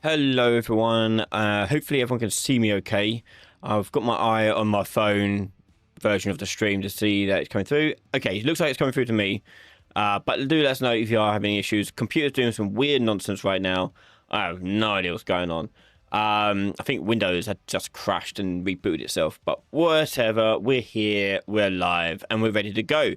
Hello everyone, hopefully everyone can see me okay. I've got my eye on my phone version of the stream to see that it's coming through. Okay, it looks like it's coming through to me, but do let us know if you are having any issues. Computer's doing some weird nonsense right now. I have no idea what's going on. I think Windows had just crashed and rebooted itself, but whatever, we're here, we're live, and we're ready to go.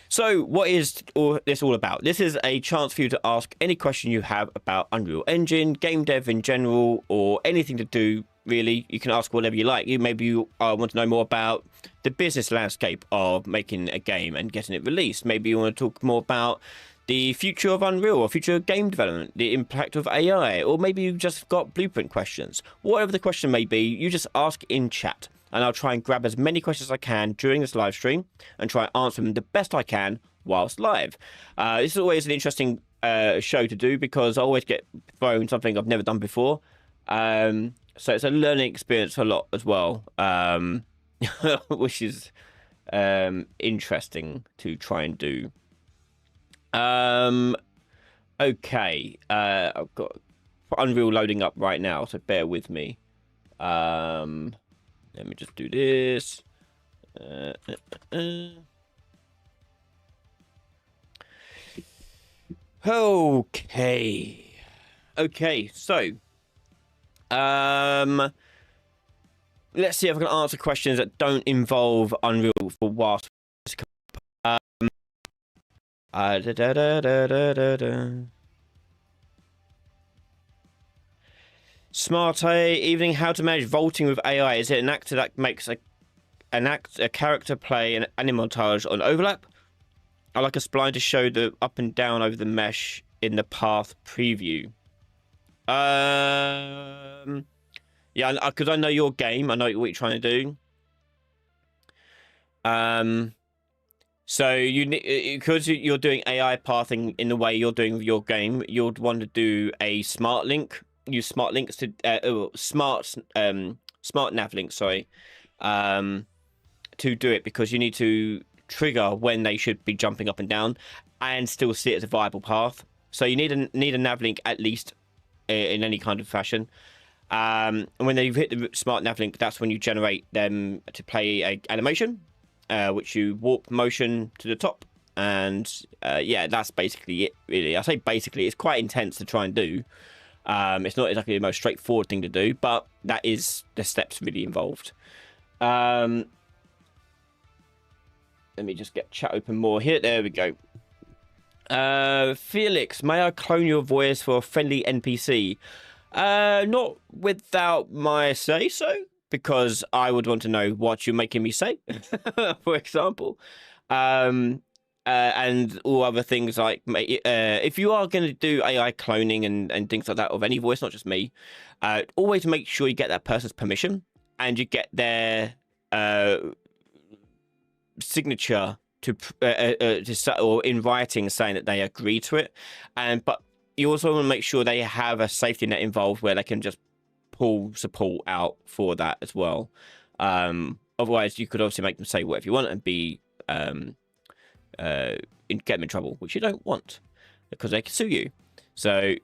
So what is this all about? This is a chance for you to ask any question you have about Unreal Engine, game dev in general, or anything to do, really. You can ask whatever you like. Maybe you want to know more about the business landscape of making a game and getting it released. Maybe you want to talk more about the future of Unreal or future game development, the impact of AI, or maybe you just got blueprint questions. Whatever the question may be, you just ask in chat, and I'll try and grab as many questions as I can during this live stream and try and answer them the best I can whilst live. This is always an interesting show to do because I always get thrown something I've never done before. So it's a learning experience a lot as well, which is interesting to try and do. Okay, I've got Unreal loading up right now, so bear with me. Let me just do this. Okay, so let's see if I can answer questions that don't involve Unreal for whilst. Smart evening. How to manage vaulting with AI? Is it an actor that makes a character play an montage on overlap? I like a spline to show the up and down over the mesh in the path preview. Yeah, because I know your game. I know what you're trying to do. So you because you're doing AI pathing in the way you're doing with your game, you'd want to do a smart link. Use smart links to smart nav links. Sorry, to do it because you need to trigger when they should be jumping up and down, and still see it as a viable path. So you need a nav link at least in any kind of fashion. And when they've hit the smart nav link, that's when you generate them to play a animation, which you warp motion to the top. And yeah, that's basically it, really. I say basically, it's quite intense to try and do. It's not exactly the most straightforward thing to do, but that is the steps really involved. Let me just get chat open more here. There we go. Felix, may I clone your voice for a friendly NPC? Not without my say so, because I would want to know what you're making me say, for example. And all other things like if you are going to do AI cloning and things like that of any voice, not just me, always make sure you get that person's permission and you get their signature to or in writing saying that they agree to it. But you also want to make sure they have a safety net involved where they can just pull support out for that as well. Otherwise, you could obviously make them say whatever you want and be get them in trouble, which you don't want because they can sue you. So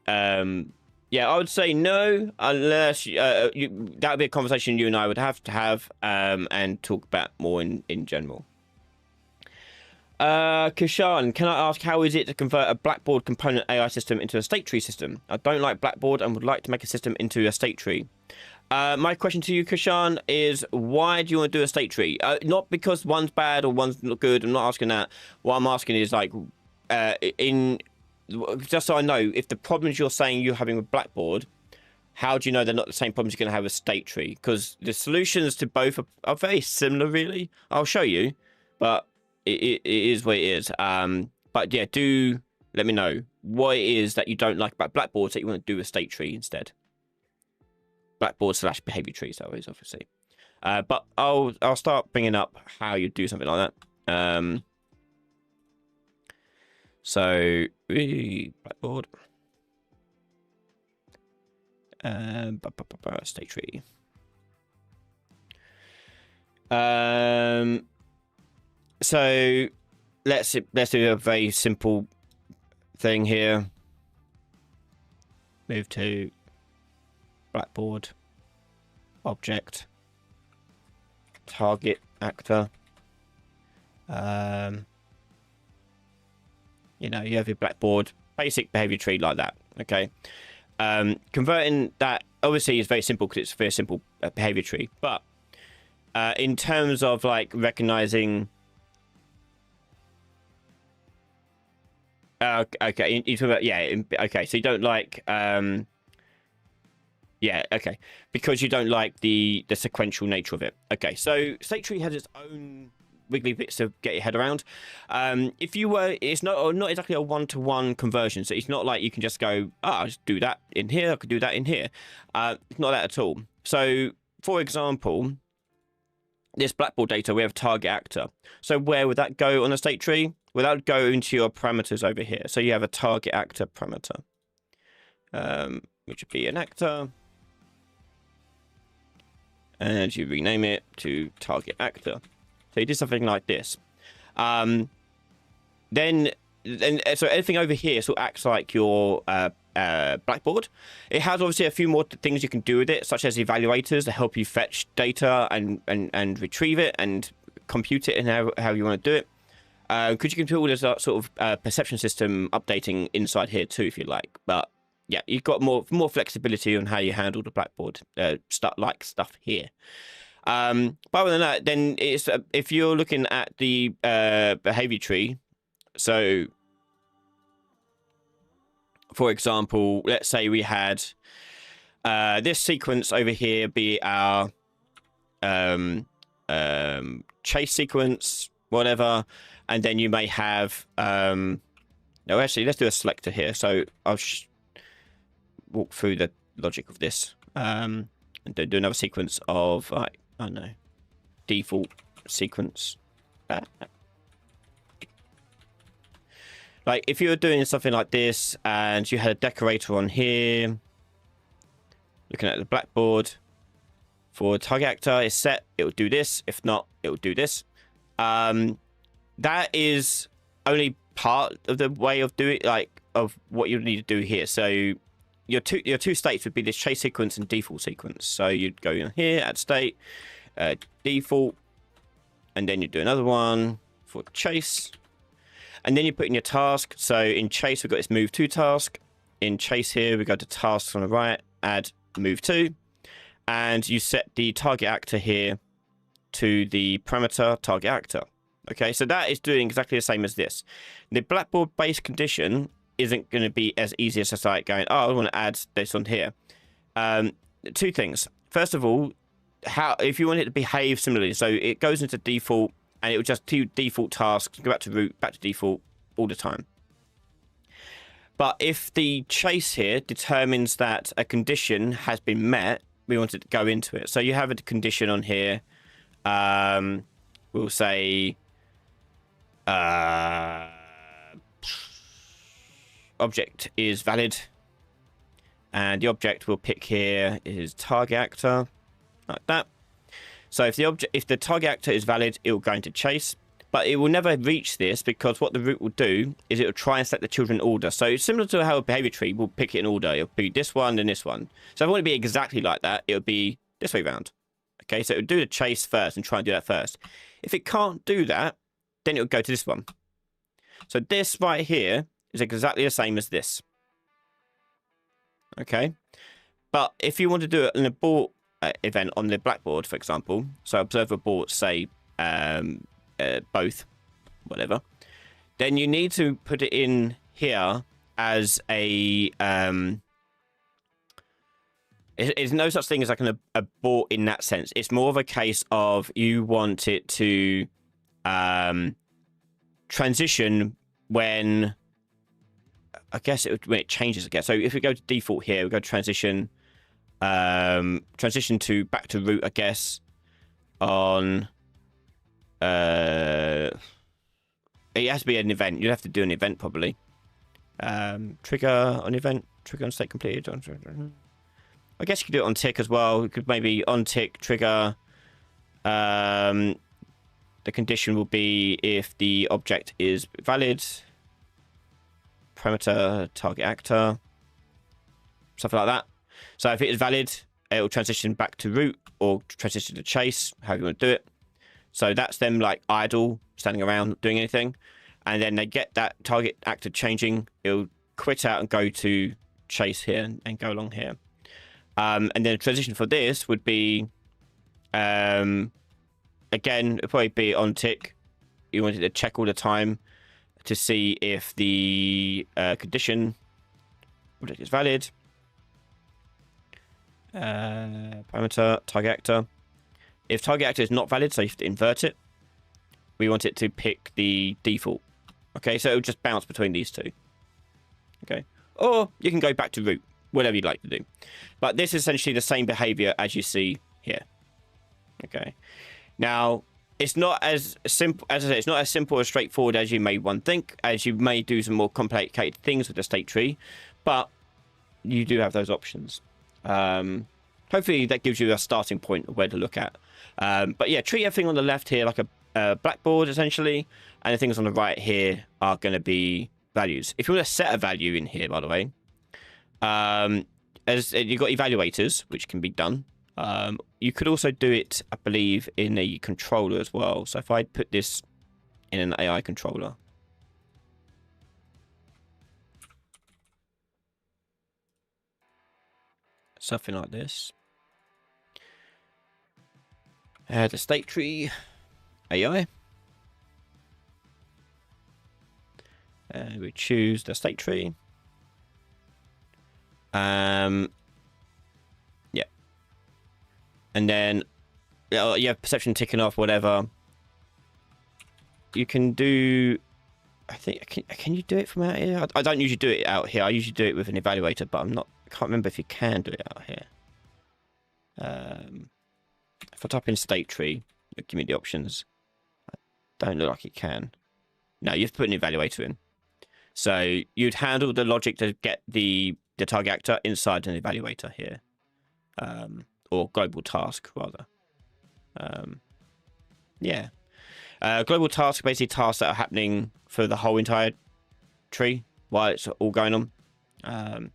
yeah, I would say no, unless that would be a conversation you and I would have to have and talk about more in general. Kishan, can I ask how is it to convert a Blackboard component AI system into a state tree system? I don't like Blackboard and would like to make a system into a state tree. My question to you, Kishan, is why do you want to do a state tree? Not because one's bad or one's not good. I'm not asking that. What I'm asking is like, just so I know, if the problems you're saying you're having with Blackboard, how do you know they're not the same problems you're going to have with state tree? Because the solutions to both are very similar, really. I'll show you, but it is what it is. But yeah, do let me know what it is that you don't like about Blackboard that you want to do a state tree instead. Blackboard / behavior trees, that is obviously. But I'll start bringing up how you do something like that. So Blackboard state tree. So let's do a very simple thing here. Move to Blackboard, object, target actor. You know, you have your Blackboard basic behavior tree like that. Okay. Converting that obviously is very simple because it's a very simple behavior tree. But in terms of like recognizing. Okay, you talk about okay. So you don't like yeah, okay, because you don't like the sequential nature of it. Okay, so state tree has its own wiggly bits to get your head around. If you were, it's not exactly a one-to-one conversion, so it's not like you can just go, I'll just do that in here, I could do that in here. It's not that at all. So, for example, this Blackboard data, we have target actor. So where would that go on the state tree? Well, that would go into your parameters over here. So you have a target actor parameter, which would be an actor. And you rename it to target actor. So you do something like this. Then so everything over here sort of acts like your Blackboard. It has obviously a few more things you can do with it, such as evaluators to help you fetch data and retrieve it and compute it and how you want to do it. Because you can do all this sort of perception system updating inside here too, if you like. But yeah, you've got more flexibility on how you handle the Blackboard stuff here. But other than that, then it's if you're looking at the behavior tree. So, for example, let's say we had this sequence over here be our chase sequence, whatever, and then you may have no, actually, let's do a selector here. So I'll walk through the logic of this and do another sequence of I don't know, default sequence. Like if you were doing something like this and you had a decorator on here, looking at the Blackboard, for target actor is set, it will do this. If not, it will do this. That is only part of the way of doing, like, of what you need to do here. So your two states would be this chase sequence and default sequence. So you'd go in here, add state, default, and then you do another one for chase. And then you put in your task. So in chase, we've got this move to task. In chase here, we go to tasks on the right, add move to. And you set the target actor here to the parameter target actor. Okay, so that is doing exactly the same as this. The Blackboard base condition isn't going to be as easy as just like going, oh, I want to add this on here. Two things. First of all, if you want it to behave similarly, so it goes into default, and it will just do default tasks, go back to root, back to default all the time. But if the chase here determines that a condition has been met, we want it to go into it. So you have a condition on here. We'll say object is valid. And the object we'll pick here is target actor, like that. So if the target actor is valid, it will go into chase, but it will never reach this because what the root will do is it will try and select the children in order. So similar to how a behavior tree will pick it in order. It'll be this one and this one. So if I want it to be exactly like that, it would be this way around. Okay, so it would do the chase first and try and do that first. If it can't do that, then it will go to this one. So this right here is exactly the same as this. Okay, but if you want to do it in a abort event on the Blackboard, for example, so observe abort, say both, whatever, then you need to put it in here as a there's no such thing as like an abort in that sense. It's more of a case of you want it to transition when, I guess when it changes again. So if we go to default here, we go to transition to back to root, I guess, on it has to be an event. You'd have to do an event probably. Trigger on event, trigger on state completed. I guess you could do it on tick as well. You could maybe on tick trigger. The condition will be if the object is valid. Parameter target actor, something like that. So if it is valid, it will transition back to root or transition to chase, however you want to do it. So that's them like idle, standing around, not doing anything. And then they get that target actor changing. It'll quit out and go to chase here and go along here. And then the transition for this would be, again, it'll probably be on tick. You want it to check all the time to see if the condition object is valid. Parameter target actor. If target actor is not valid, so you have to invert it, we want it to pick the default. Okay, so it'll just bounce between these two. Okay, or you can go back to root, whatever you'd like to do. But this is essentially the same behavior as you see here. Okay, Now, it's not as simple, as I say, it's not as simple or straightforward as you may one think, as you may do some more complicated things with the state tree, but you do have those options. Hopefully that gives you a starting point of where to look at. But yeah, treat everything on the left here like a Blackboard, essentially, and the things on the right here are going to be values. If you want to set a value in here, by the way, as you've got evaluators, which can be done. You could also do it, I believe, in a controller as well. So if I put this in an AI controller. Something like this. The state tree AI. We choose the state tree. Yeah. And then you have perception ticking off, whatever. You can do, I think, can you do it from out here? I don't usually do it out here. I usually do it with an evaluator, but I can't remember if you can do it out here. If I type in state tree, it'll give me the options. I don't look like it can. No, you have to put an evaluator in. So you'd handle the logic to get the target actor inside an evaluator here. Or global task, rather. Yeah. Global task, basically tasks that are happening for the whole entire tree while it's all going on.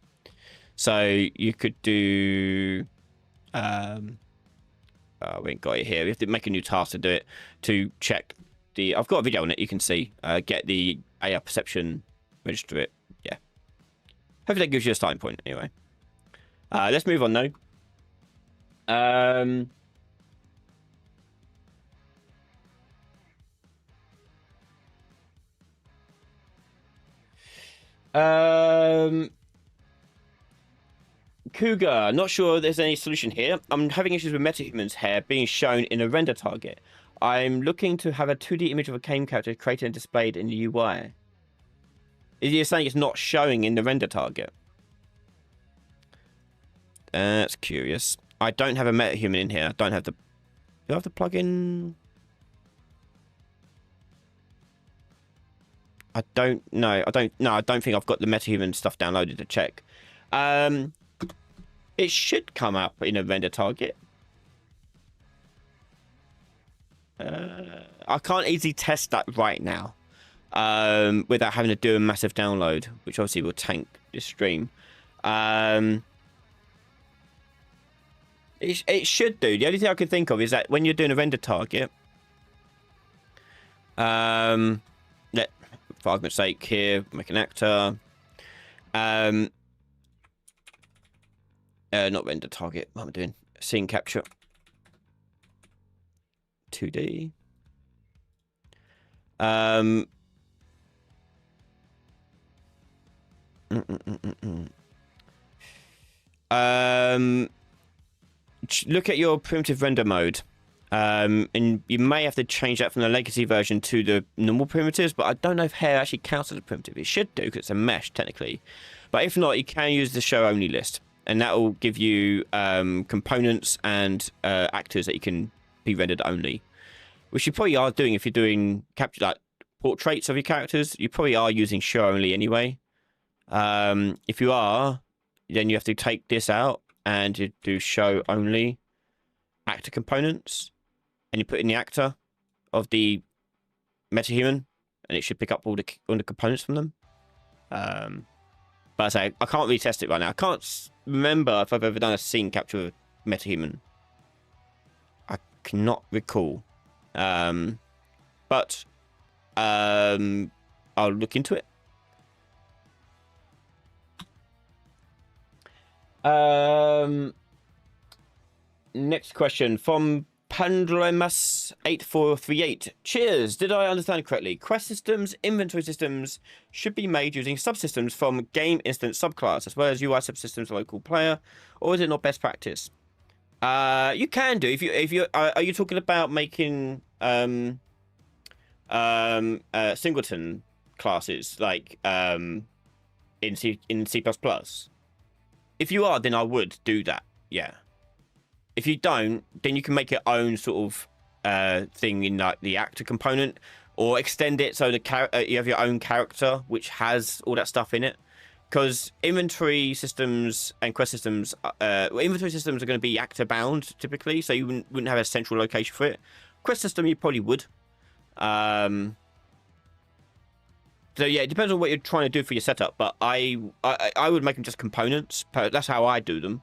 So you could do... we ain't got it here. We have to make a new task to do it, to check the... I've got a video on it, you can see. Get the AI perception, register it. Yeah. Hopefully that gives you a starting point, anyway. Let's move on, though. Cougar, not sure there's any solution here. I'm having issues with Metahuman's hair being shown in a render target. I'm looking to have a 2D image of a game character created and displayed in the UI. Is he saying it's not showing in the render target? That's curious. I don't have a Metahuman in here. I don't have the... Do I have the plugin? I don't know. I don't think I've got the Metahuman stuff downloaded to check. It should come up in a render target. I can't easily test that right now. Without having to do a massive download, which obviously will tank this stream. It should do. The only thing I can think of is that when you're doing a render target, for argument's sake here, make an actor. Not render target. What am I doing? Scene capture. 2D. Look at your primitive render mode, and you may have to change that from the legacy version to the normal primitives, but I don't know if hair actually counts as a primitive. It should do because it's a mesh technically, but if not, you can use the show only list, and that will give you components and actors that you can be rendered only, which you probably are doing if you're doing capture like portraits of your characters. You probably are using show only anyway. If you are, then you have to take this out and you do show only actor components, and you put in the actor of the Metahuman, and it should pick up all the components from them. But I say I can't really test it right now. I can't remember if I've ever done a scene capture of Metahuman. I cannot recall. But I'll look into it. Next question from Pandremas8438. Cheers. Did I understand correctly? Quest systems, inventory systems should be made using subsystems from game instance subclass as well as UI subsystems local player, or is it not best practice? You can do if you are you talking about making singleton classes like in C++? If you are, then I would do that. Yeah. If you don't, then you can make your own sort of thing in like the actor component, or extend it so you have your own character which has all that stuff in it. Because inventory systems and quest systems, inventory systems are going to be actor bound typically, so you wouldn't have a central location for it. Quest system, you probably would. So yeah, it depends on what you're trying to do for your setup. But I would make them just components. That's how I do them.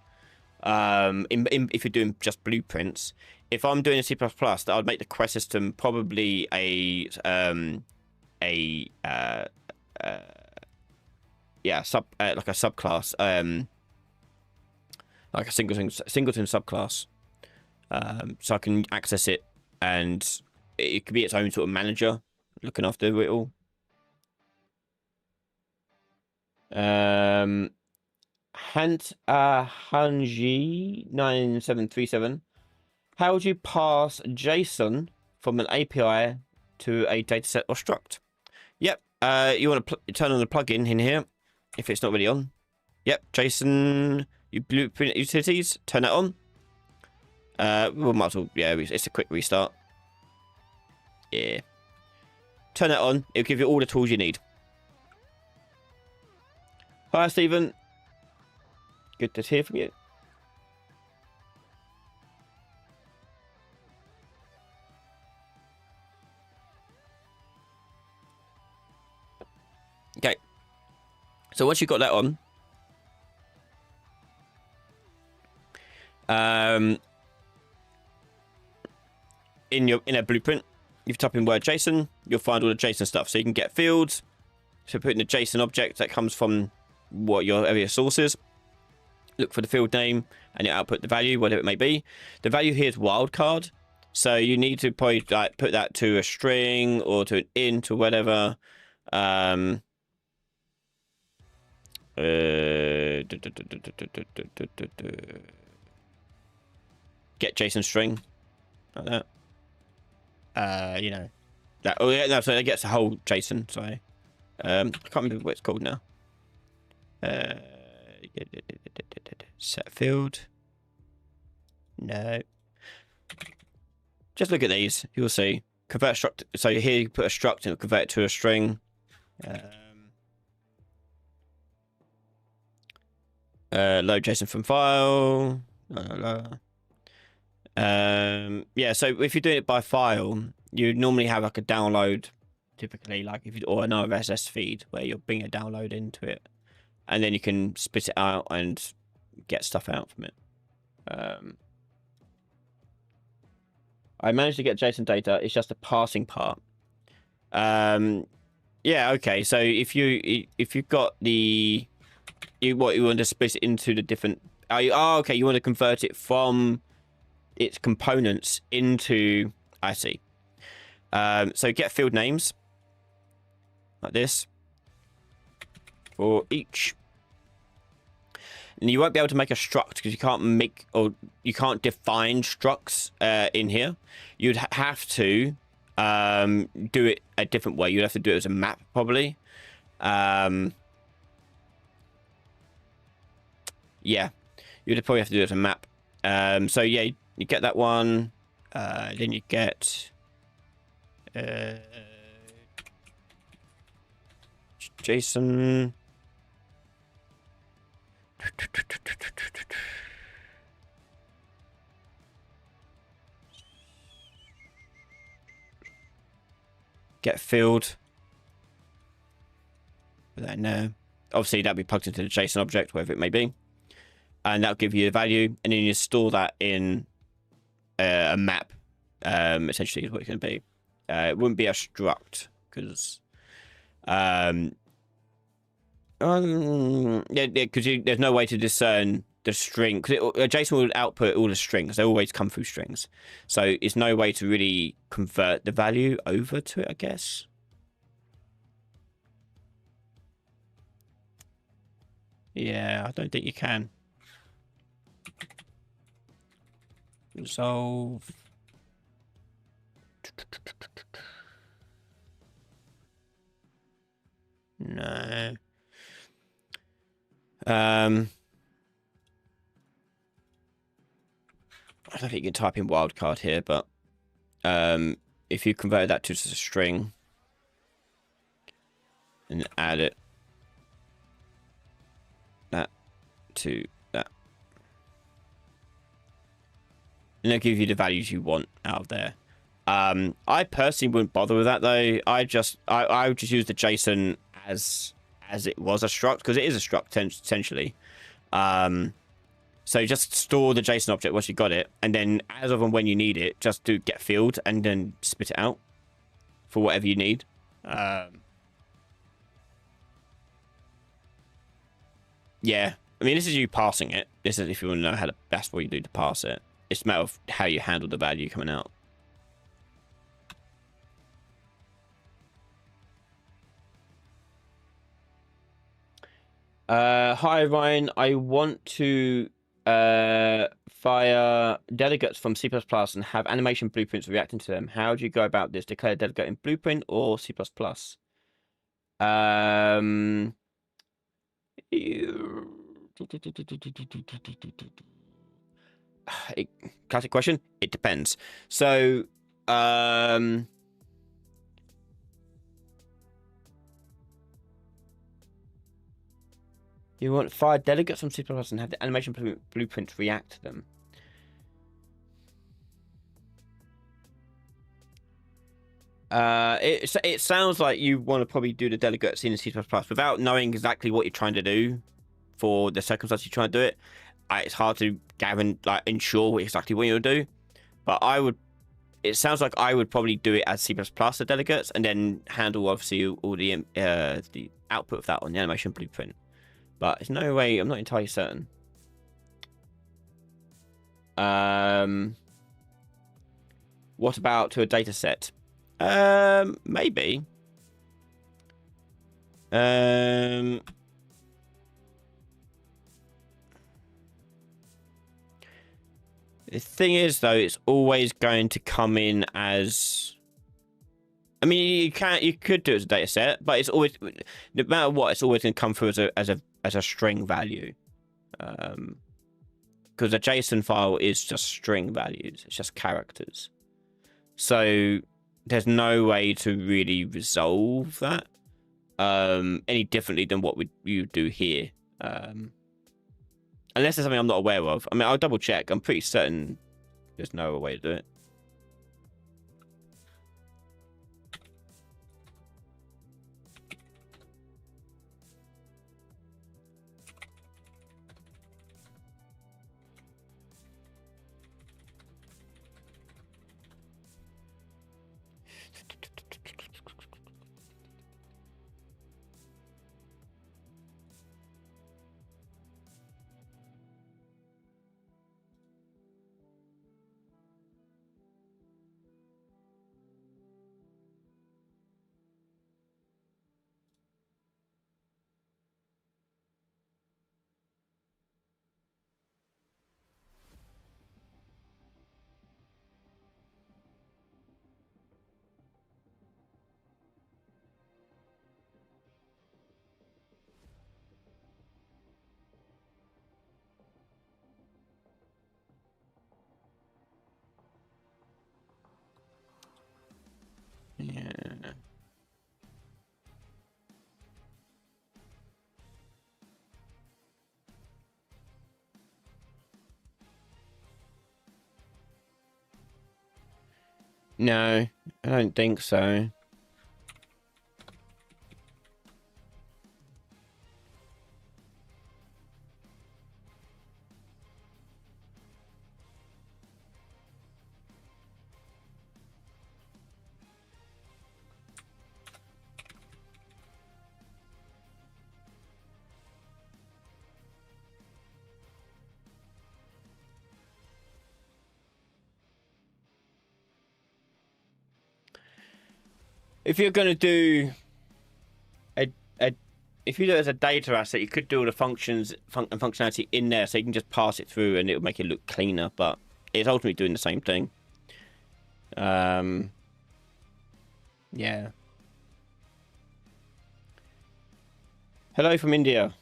If you're doing just blueprints, if I'm doing a C++, that I would make the quest system probably like a subclass, like a singleton subclass, so I can access it, and it could be its own sort of manager looking after it all. Hanji9737. How would you pass JSON from an API to a dataset or struct? Yep. You want to turn on the plugin in here if it's not already on. Yep. JSON, blueprint utilities. Turn it on. We might as well. Yeah, it's a quick restart. Yeah. Turn it on. It'll give you all the tools you need. Hi, Stephen. Good to hear from you. Okay. So once you've got that on, in a blueprint, you type in word JSON, you'll find all the JSON stuff. So you can get fields. So put in the JSON object that comes from what your area source is. Look for the field name and you output the value, whatever it may be. The value here is wildcard, so you need to probably like put that to a string or to an int or whatever. Get JSON string like that. You know that. Oh yeah, no. So it gets a whole JSON. Sorry, I can't remember what it's called now. Set field. No. Just look at these. You'll see. Convert struct. So here you put a struct and it'll convert it to a string. Load JSON from file. Yeah. So if you're doing it by file, you normally have like a download, typically, like if you or an RSS feed where you'll bring a download into it, and then you can spit it out and get stuff out from it. I managed to get JSON data. It's just a parsing part. Yeah. Okay. So if you've got the you want to split it into the different. Okay. You want to convert it from its components into. I see. So get field names like this for each. And you won't be able to make a struct because you can't make or you can't define structs in here. You'd have to do it a different way. You'd have to do it as a map, probably. Yeah, you'd probably have to do it as a map. So yeah, you get that one. Then you get JSON. Get field. No. Obviously, that'll be plugged into the JSON object, whatever it may be, and that'll give you the value, and then you store that in a map. Essentially, is what it's going to be. It wouldn't be a struct because. Yeah, because there's no way to discern the string. Because JSON will output all the strings. They always come through strings. So it's no way to really convert the value over to it, I guess. Yeah, I don't think you can. Resolve. No. I don't think you can type in wildcard here, but if you convert that to just a string and add it that to that, and it'll give you the values you want out of there. I personally wouldn't bother with that though. I would just use the JSON as it was a struct, because it is a struct essentially. So just store the JSON object once you got it, and then as of and when you need it, just do get field and then spit it out for whatever you need. Yeah, I mean, this is you parsing it. This is if you want to know how the best way you do to parse it. It's a matter of how you handle the value coming out. Hi Ryan, I want to fire delegates from C++ and have animation blueprints reacting to them. How do you go about this? Declare delegate in blueprint or C++? Classic question. It depends. So, you want 5 delegates from C++ and have the animation blueprint react to them. It sounds like you want to probably do the delegates in C++ without knowing exactly what you're trying to do for the circumstances you're trying to do it. It's hard to ensure exactly what you'll do, but it sounds like I would probably do it as C++ the delegates, and then handle obviously all the output of that on the animation blueprint. But there's no way, I'm not entirely certain. What about to a data set? Maybe. The thing is, though, it's always going to come in as... I mean, you could do it as a data set, but it's always, no matter what, it's always going to come through as a string value, because a JSON file is just string values. It's just characters. So there's no way to really resolve that any differently than what you do here, unless there's something I'm not aware of. I mean, I'll double check. I'm pretty certain there's no other way to do it. Yeah. No, I don't think so. If you're going to do if you do it as a data asset, you could do all the functions and functionality in there, so you can just pass it through and it'll make it look cleaner, but it's ultimately doing the same thing. Yeah. Hello from India.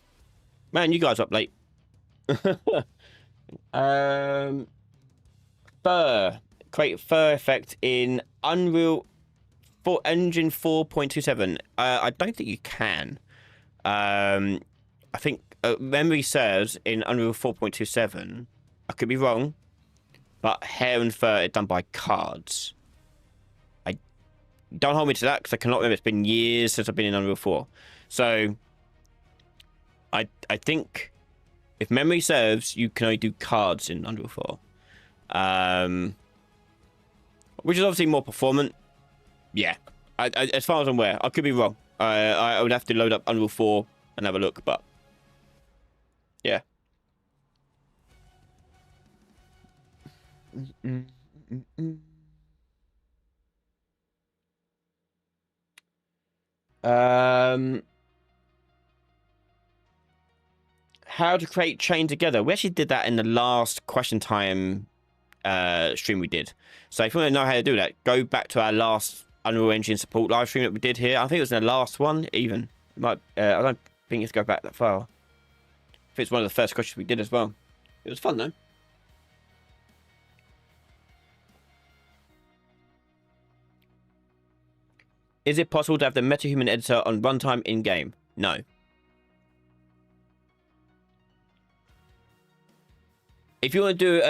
Man, you guys are up late. Burr. create fur effect in Unreal for Engine 4.27. I don't think you can. I think memory serves in Unreal 4.27. I could be wrong, but hair and fur are done by cards. Don't hold me to that because I cannot remember. It's been years since I've been in Unreal 4. So I think if memory serves, you can only do cards in Unreal 4. Which is obviously more performant. Yeah. As far as I'm aware, I could be wrong. I would have to load up Unreal 4 and have a look, but yeah. How to create chain together. We actually did that in the last question time stream we did. So if you want to know how to do that, go back to our last Unreal Engine support live stream that we did here. I think it was in the last one, even. It might, I don't think it's go back that far. I think it's one of the first questions we did as well. It was fun, though. Is it possible to have the Metahuman editor on runtime in-game? No. If you want to do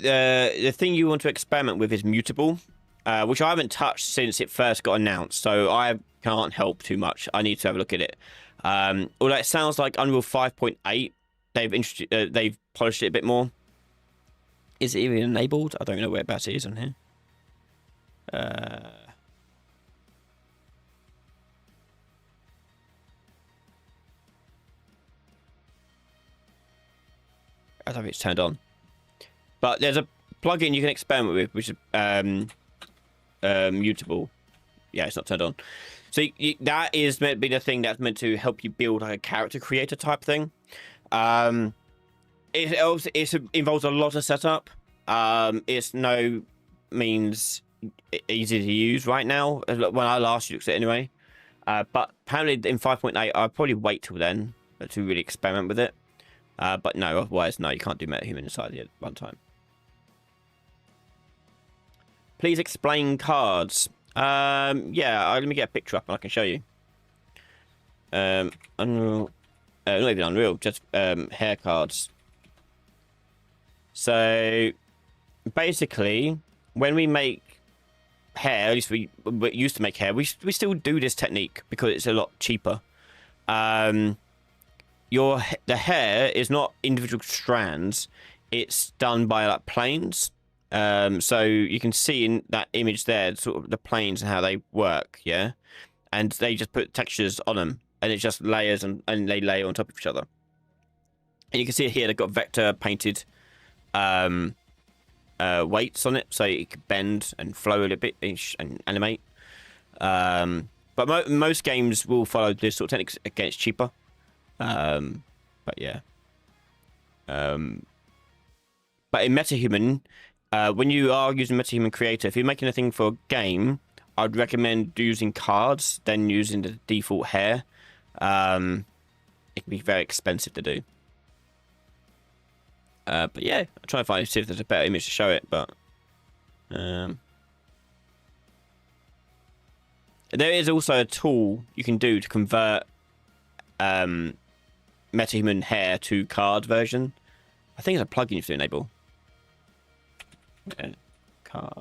the thing you want to experiment with is mutable, which I haven't touched since it first got announced, so I can't help too much. I need to have a look at it. Although it sounds like Unreal 5.8, they've polished it a bit more. Is it even enabled? I don't know whereabouts it is on here. I don't think it's turned on. But there's a plugin you can experiment with, which is mutable. Yeah, it's not turned on. So that is meant to be the thing that's meant to help you build like a character creator type thing. It involves a lot of setup. It's no means easy to use right now. When I last looked at it anyway. But apparently in 5.8, I'll probably wait till then to really experiment with it. But no, otherwise, no, you can't do Metahuman inside the runtime. Please explain cards. Yeah, let me get a picture up and I can show you. Unreal, not even Unreal, just hair cards. So basically, when we make hair, at least we used to make hair, we still do this technique because it's a lot cheaper. The hair is not individual strands, it's done by like planes. So you can see in that image there sort of the planes and how they work, yeah, and they just put textures on them and it's just layers and they lay on top of each other. And you can see here they've got vector painted weights on it so it can bend and flow a little bit and animate. But most games will follow this sort of techniques. Again, it's cheaper. But yeah. But in Metahuman, when you are using Metahuman Creator, if you're making a thing for a game, I'd recommend using cards than using the default hair. It can be very expensive to do. But yeah, I'll try and see if there's a better image to show it, but there is also a tool you can do to convert Metahuman hair to card version. I think it's a plugin you have to enable.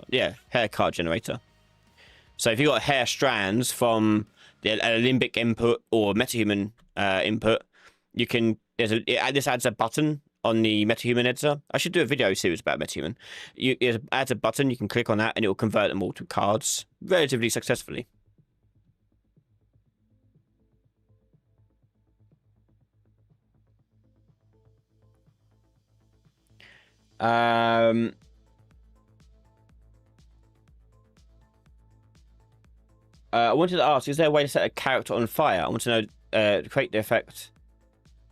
Yeah, hair card generator. So if you've got hair strands from the Limbic input or Metahuman input, you can. This adds a button on the Metahuman editor. I should do a video series about Metahuman. It adds a button, you can click on that and it will convert them all to cards relatively successfully. I wanted to ask, is there a way to set a character on fire? I want to know, to create the effect.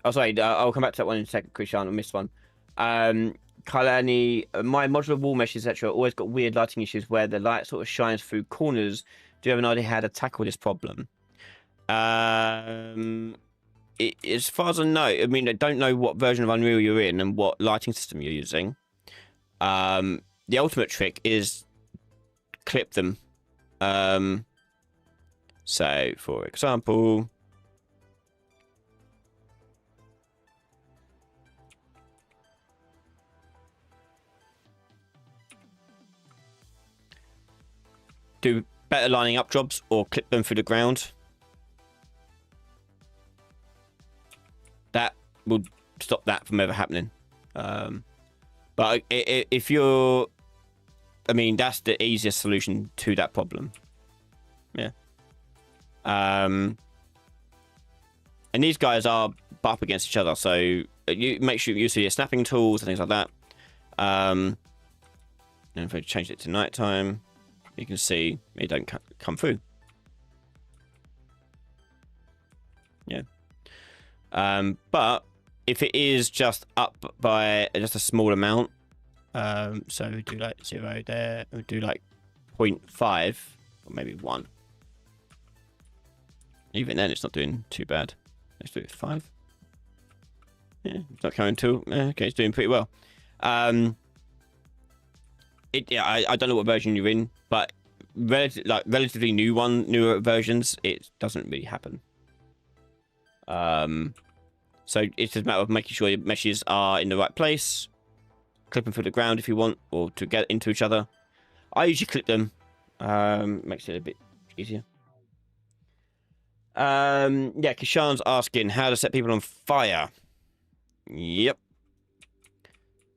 Oh, sorry, I'll come back to that one in a second, Krishan. I missed one. Kailani, my modular wall meshes, etc., always got weird lighting issues where the light sort of shines through corners. Do you have an idea how to tackle this problem? As far as I know, I mean, I don't know what version of Unreal you're in and what lighting system you're using. the ultimate trick is clip them. So, for example, do better lining up jobs or clip them through the ground. That will stop that from ever happening. But if you're, I mean, that's the easiest solution to that problem. Yeah. And these guys are up against each other, so you make sure you use your snapping tools and things like that. And if I change it to nighttime, you can see it don't come through. Yeah. But if it is just up by just a small amount, so we do like 0 there, we do like 0.5 or maybe 1. Even then, it's not doing too bad. Let's do it 5. Yeah, it's not coming to. Okay, it's doing pretty well. Yeah, I don't know what version you're in, but relatively newer versions, it doesn't really happen. So it's just a matter of making sure your meshes are in the right place, clip them through the ground if you want, or to get into each other. I usually clip them. Makes it a bit easier. Yeah, Kishan's asking how to set people on fire. Yep.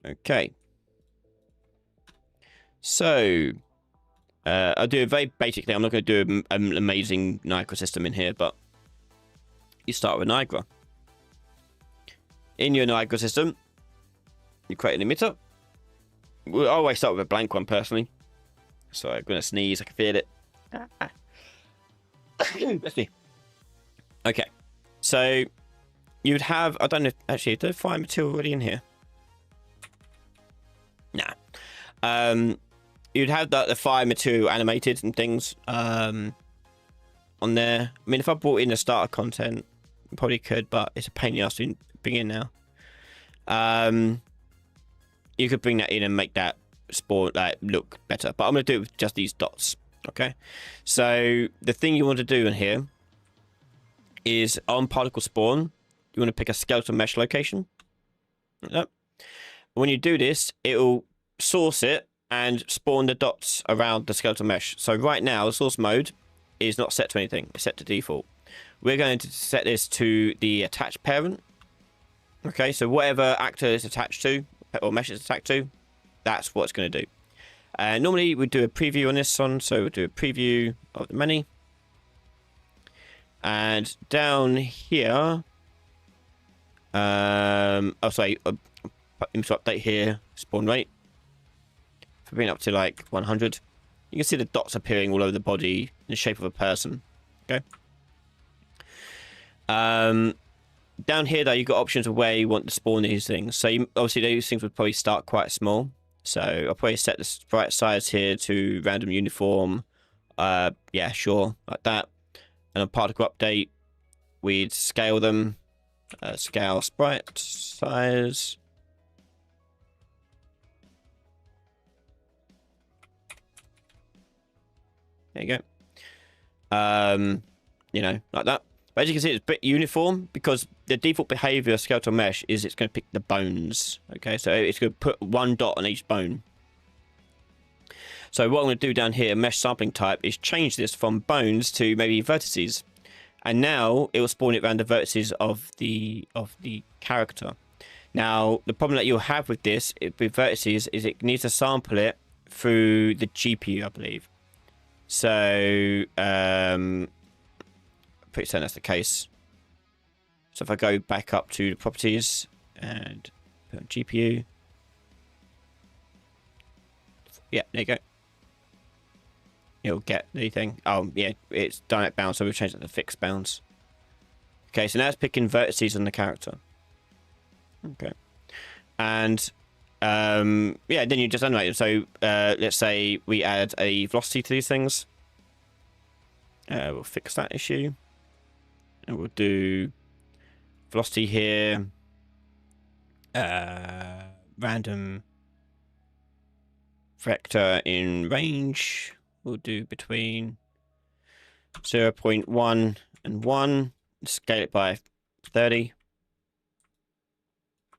Okay. So, I'll do it very basically. I'm not going to do an amazing Niagara system in here, but you start with Niagara. In your Niagara system, you create an emitter. We'll always start with a blank one, personally. So I'm going to sneeze. I can feel it. Let's see. Okay. So you'd have, I don't know, actually, is there fire material already in here? Nah. You'd have the fire material animated and things on there. I mean, if I brought in the starter content, I probably could, but it's a pain in the ass to bring in now. You could bring that in and make that spawn look better, but I'm going to do it with just these dots. Okay, so the thing you want to do in here is on particle spawn, you want to pick a skeletal mesh location. Like that. When you do this, it will source it and spawn the dots around the skeletal mesh. So right now, the source mode is not set to anything. It's set to default. We're going to set this to the attached parent. Okay, so whatever actor is attached to, or mesh is attached to, that's what it's going to do. Normally, we'd do a preview on this one, so we'll do a preview of the many. And down here, oh, sorry, image update here, spawn rate. For being up to like 100, you can see the dots appearing all over the body in the shape of a person. Okay. Down here, though, you've got options of where you want to spawn these things. So obviously, these things would probably start quite small. So I'll probably set the sprite size here to random uniform. Yeah, sure, like that. And on particle update, we'd scale them. Scale sprite size. There you go. You know, like that. But as you can see, it's a bit uniform because the default behavior of skeletal mesh is it's going to pick the bones. Okay, so it's going to put one dot on each bone. So what I'm going to do down here, mesh sampling type, is change this from bones to maybe vertices. And now it will spawn it around the vertices of the character. Now, the problem that you'll have with this, with vertices, is it needs to sample it through the GPU, I believe. So, pretty certain that's the case. So if I go back up to the properties and put on GPU. Yeah, there you go. It'll get the thing. Oh, yeah, it's dynamic bounds, so we've changed it to fixed bounds. Okay, so now it's picking vertices on the character. Okay. And, yeah, then you just animate them. So, let's say we add a velocity to these things. We'll fix that issue. And we'll do velocity here. Random vector in range. We'll do between 0.1 and 1. Scale it by 30.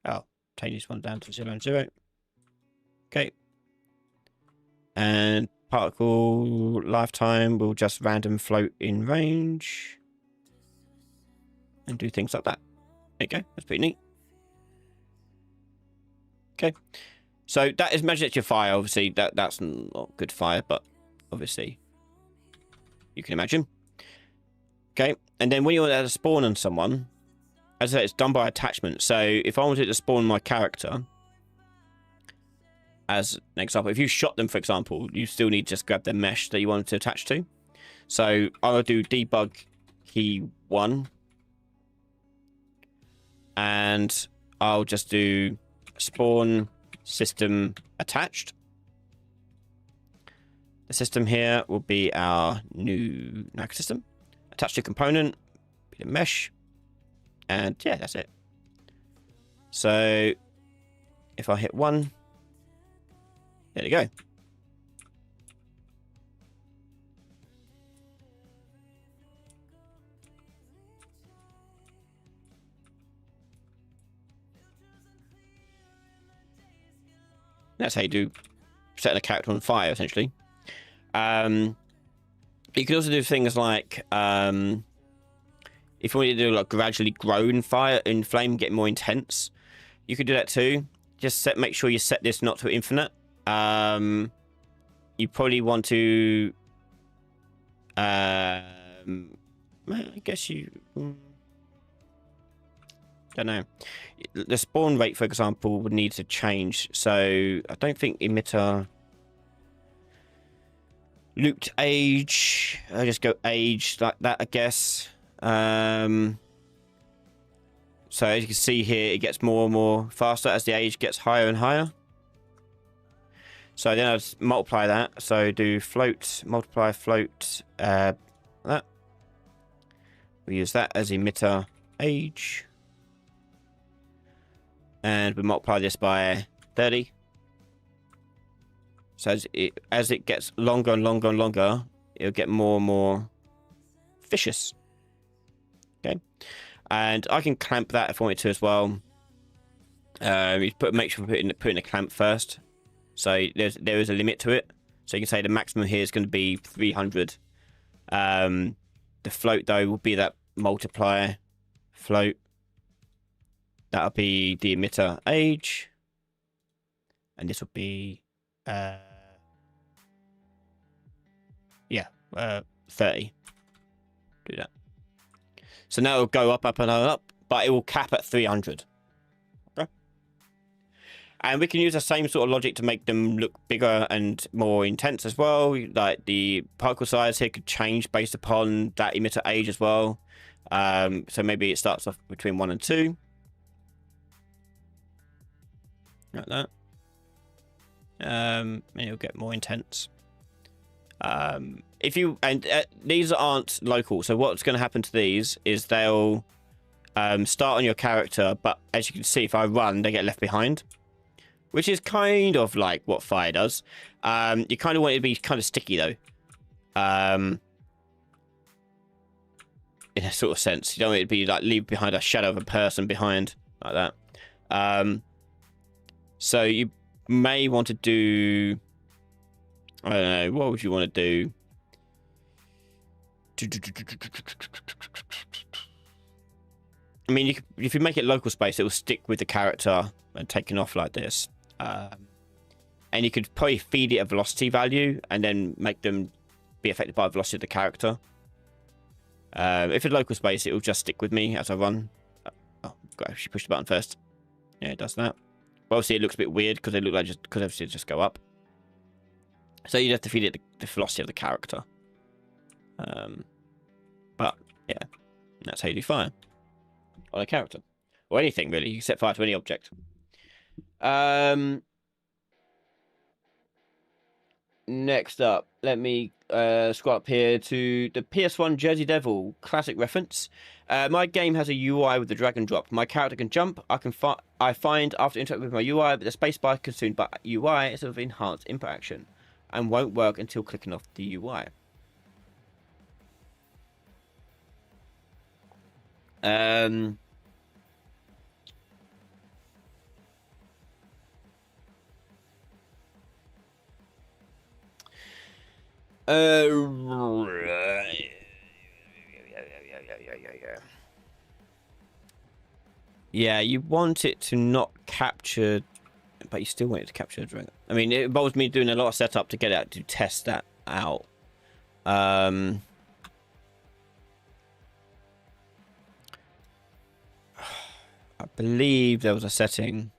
Oh, take this one down to 0 and 0. Okay. And particle lifetime will just random float in range. And do things like that. There you go. That's pretty neat. Okay. So that is measured at your fire. Obviously, that's not good fire, but obviously you can imagine. Okay. And then when you're at a spawn on someone, as I said, it's done by attachment. So if I wanted to spawn my character, as an example, if you shot them, for example, you still need to just grab the mesh that you wanted to attach to. So I'll do debug key 1. And I'll just do spawn system attached. The system here will be our new NAC system. Attach to component, be the mesh. And yeah, that's it. So if I hit 1, there you go. That's how you do set a character on fire, essentially. You can also do things like if you want to do like gradually grow in fire, in flame, get more intense, you could do that too. Just make sure you set this not to infinite. You probably want to. I guess you. Don't know. The spawn rate, for example, would need to change. So I don't think emitter looped age. I just go age like that, I guess. So as you can see here, it gets more and more faster as the age gets higher and higher. So then I'll multiply that. So do float, multiply float, that. We use that as emitter age. And we multiply this by 30. So as it gets longer and longer and longer, it'll get more and more vicious. Okay. And I can clamp that if I want to as well. You make sure we put in a clamp first. So there is a limit to it. So you can say the maximum here is going to be 300. The float though will be that multiply float. That'll be the emitter age. And this will be 30. Do that. So now it'll go up, up, and up, but it will cap at 300. Okay. And we can use the same sort of logic to make them look bigger and more intense as well. Like the particle size here could change based upon that emitter age as well. So maybe it starts off between 1 and 2. Like that. And it'll get more intense. These aren't local, so what's going to happen to these is they'll start on your character, but as you can see, if I run, they get left behind, which is kind of like what fire does. You kind of want it to be kind of sticky though, in a sort of sense. You don't want it to be like leave behind a shadow of a person behind like that. So you may want to do, I don't know, what would you want to do? I mean, if you make it local space, it will stick with the character and taken off like this. And you could probably feed it a velocity value and then make them be affected by the velocity of the character. If it's local space, it will just stick with me as I run. Oh, God, she pushed the button first. Yeah, it does that. But obviously, it looks a bit weird because they look like because obviously it just go up. So you'd have to feed it the velocity of the character. But yeah, that's how you do fire on a character or anything really. You can set fire to any object. next up, let me scroll up here to the PS1 Jersey Devil classic reference. My game has a UI with the drag and drop. My character can jump. I find after interacting with my UI, but the spacebar consumed by UI is of enhanced input action, and won't work until clicking off the UI. Yeah, you want it to not capture, but you still want it to capture a drag. I mean, it involves me doing a lot of setup to get it to test that out. I believe there was a setting.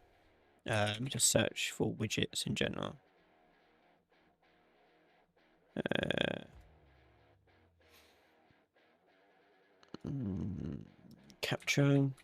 Let me just search for widgets in general. Capturing.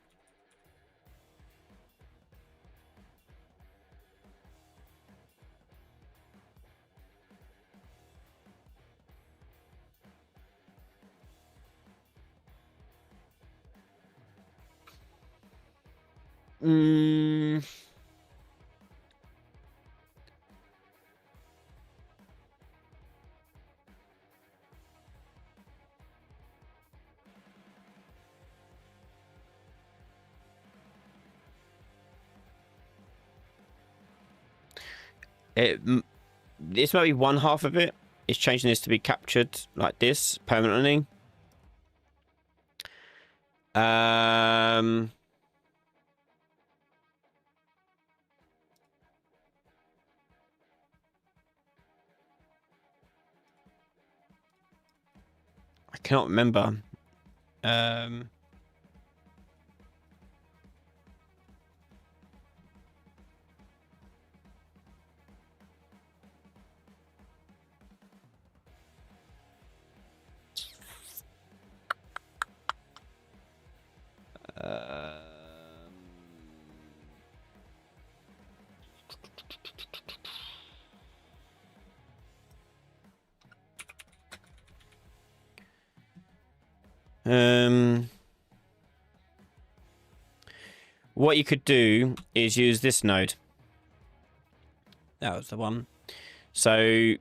This might be one half of it. It's changing this to be captured like this permanently. I cannot remember. What you could do is use this node. That was the one. So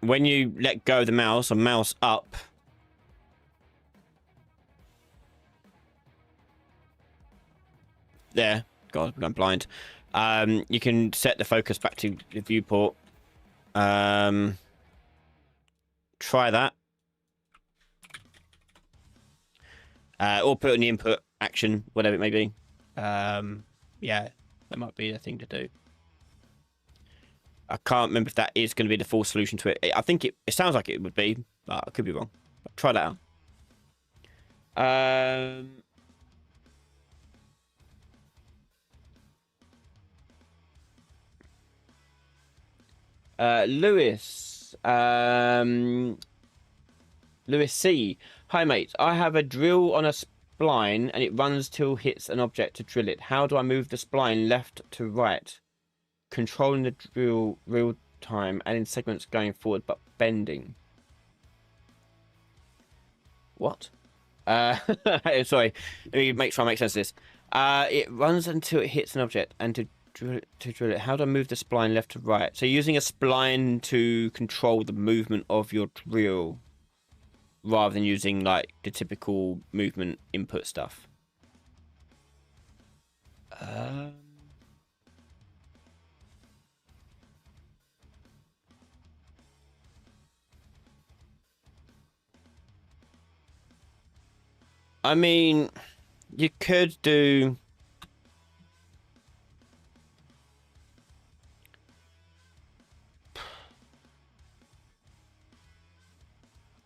when you let go of the mouse or mouse up, there, God, I'm blind. You can set the focus back to the viewport. Try that. Or put in the input action, whatever it may be. Yeah, that might be the thing to do. I can't remember if that is going to be the full solution to it. I think it sounds like it would be, but I could be wrong. But try that out. Lewis. Lewis C. Hi, mate. I have a drill on a spline and it runs till hits an object to drill it. How do I move the spline left to right? Controlling the drill real time and in segments going forward but bending. What? Sorry. Let me try and make sense of this. It runs until it hits an object and to drill it. How do I move the spline left to right? So using a spline to control the movement of your drill rather than using like the typical movement input stuff. I mean, you could do...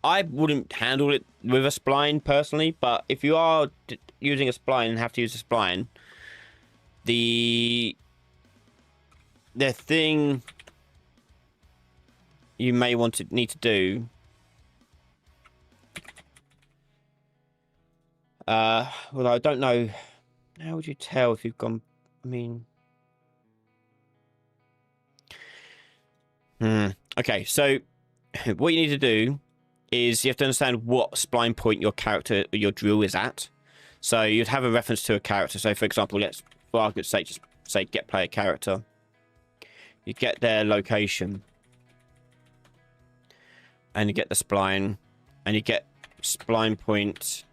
I wouldn't handle it with a spline personally, but if you are using a spline and have to use a spline, the thing you may need to do, well, I don't know. How would you tell if you've gone? I mean, Okay, so what you need to do is you have to understand what spline point your character, your drill is at. So you'd have a reference to a character. So for example, let's, for argument's sake, just say get player character. You get their location. And you get the spline. And you get spline point...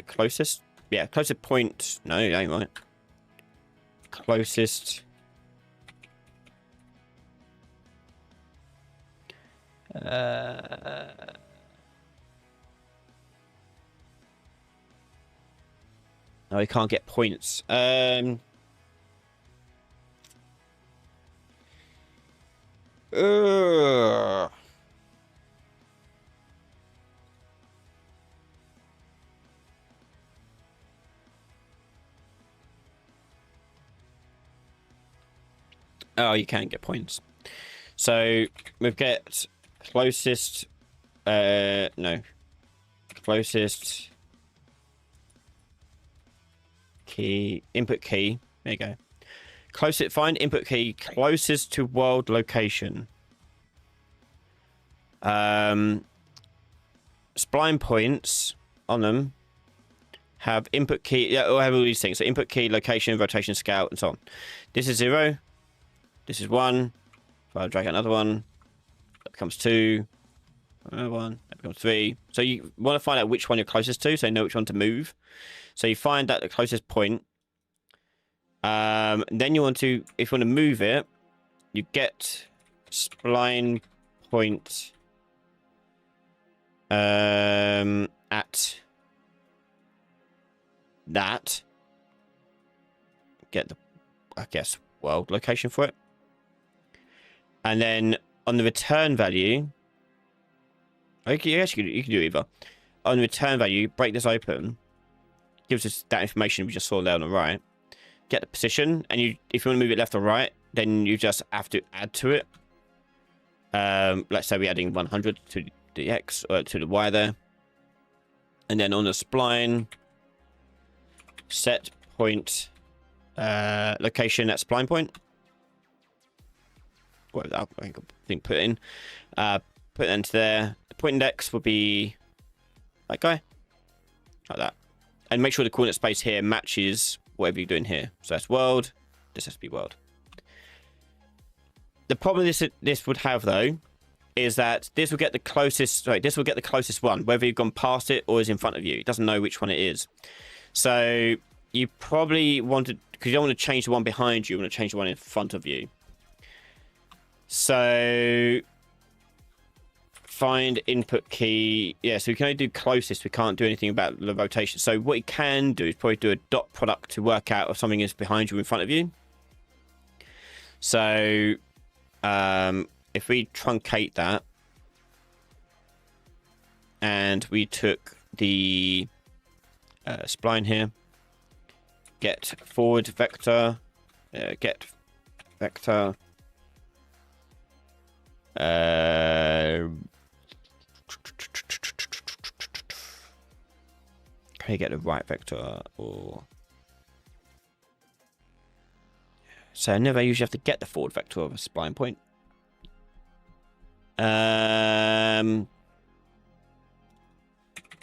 closest. Yeah, closest point. No, it ain't right. Closest. No, we can't get points. Oh, you can get points. So we get closest. No. Closest key, input key. There you go. Closest, find input key closest to world location. Spline points on them have input key. Yeah, or have all these things. So input key, location, rotation, scale, and so on. This is 0. This is 1. If I drag out another one, that becomes 2. Another one, that becomes 3. So you want to find out which one you're closest to, so you know which one to move. So you find that the closest point. Then you want to, if you want to move it, you get spline point at that. Get the, I guess, world location for it. And then on the return value, you can do either. On the return value, break this open. Gives us that information we just saw there on the right. Get the position, and if you want to move it left or right, then you just have to add to it. Let's say we're adding 100 to the X or to the Y there. And then on the spline, set point location at spline point. What I think put in. Put it into there. The point index will be that guy. Like that. And make sure the coordinate space here matches whatever you're doing here. So that's world. This has to be world. The problem this would have though is that this will get the closest. Sorry, this will get the closest one, whether you've gone past it or is in front of you. It doesn't know which one it is. So you probably want to, because you don't want to change the one behind you. You want to change the one in front of you. So find input key. Yeah, so we can only do closest. We can't do anything about the rotation. So what you can do is probably do a dot product to work out if something is behind you or in front of you. So if we truncate that and we took the spline here, get forward vector, get vector, can you get the right vector? Or so I never usually have to get the forward vector of a spline point.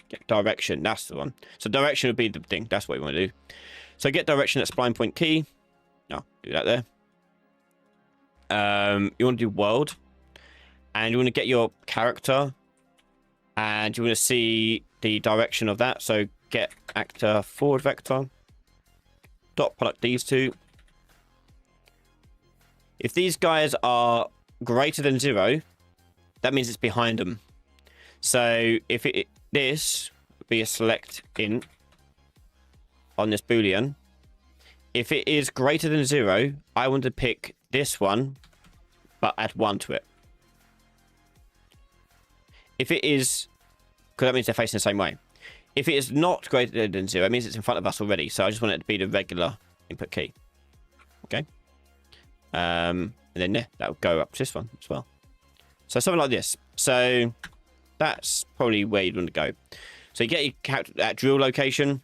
Get direction, that's the one. So direction would be the thing, that's what we want to do. So get direction at spline point key. No, do that there. You want to do world, and you want to get your character, and you want to see the direction of that. So get actor forward vector, dot product these two. If these guys are greater than 0, that means it's behind them. So if this would be a select int on this boolean. If it is greater than 0, I want to pick this one, but add 1 to it. If it is, because that means they're facing the same way. If it is not greater than 0, it means it's in front of us already. So I just want it to be the regular input key. Okay. And then yeah, that'll go up to this one as well. So something like this. So that's probably where you'd want to go. So you get your character at drill location,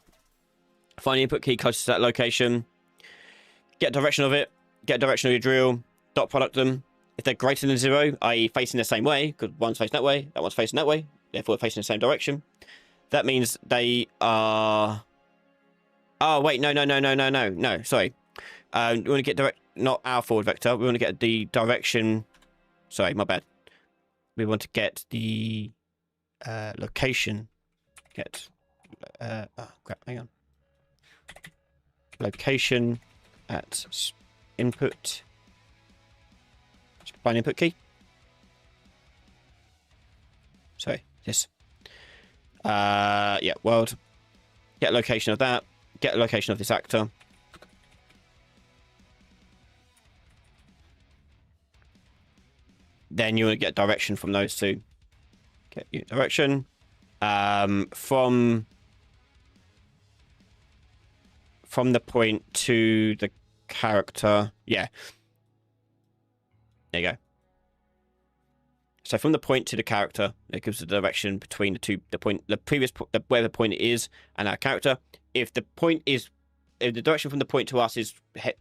find the input key closest to that location, get direction of it, get a direction of your drill, dot product them. If they're greater than 0, i.e. facing the same way, because one's facing that way, that one's facing that way, therefore facing the same direction, that means they are... Oh, wait, no, sorry. We want to get direct, not our forward vector, we want to get the direction... Sorry, my bad. We want to get the location. Get... oh, crap, hang on. Location at input... Spline input key. Sorry, this. Yeah, world. Get location of that. Get location of this actor. Then you will get direction from those two. Get your direction. From the point to the character. Yeah. There you go. So from the point to the character, it gives the direction between the two, the previous, where the point is, and our character. If the direction from the point to us is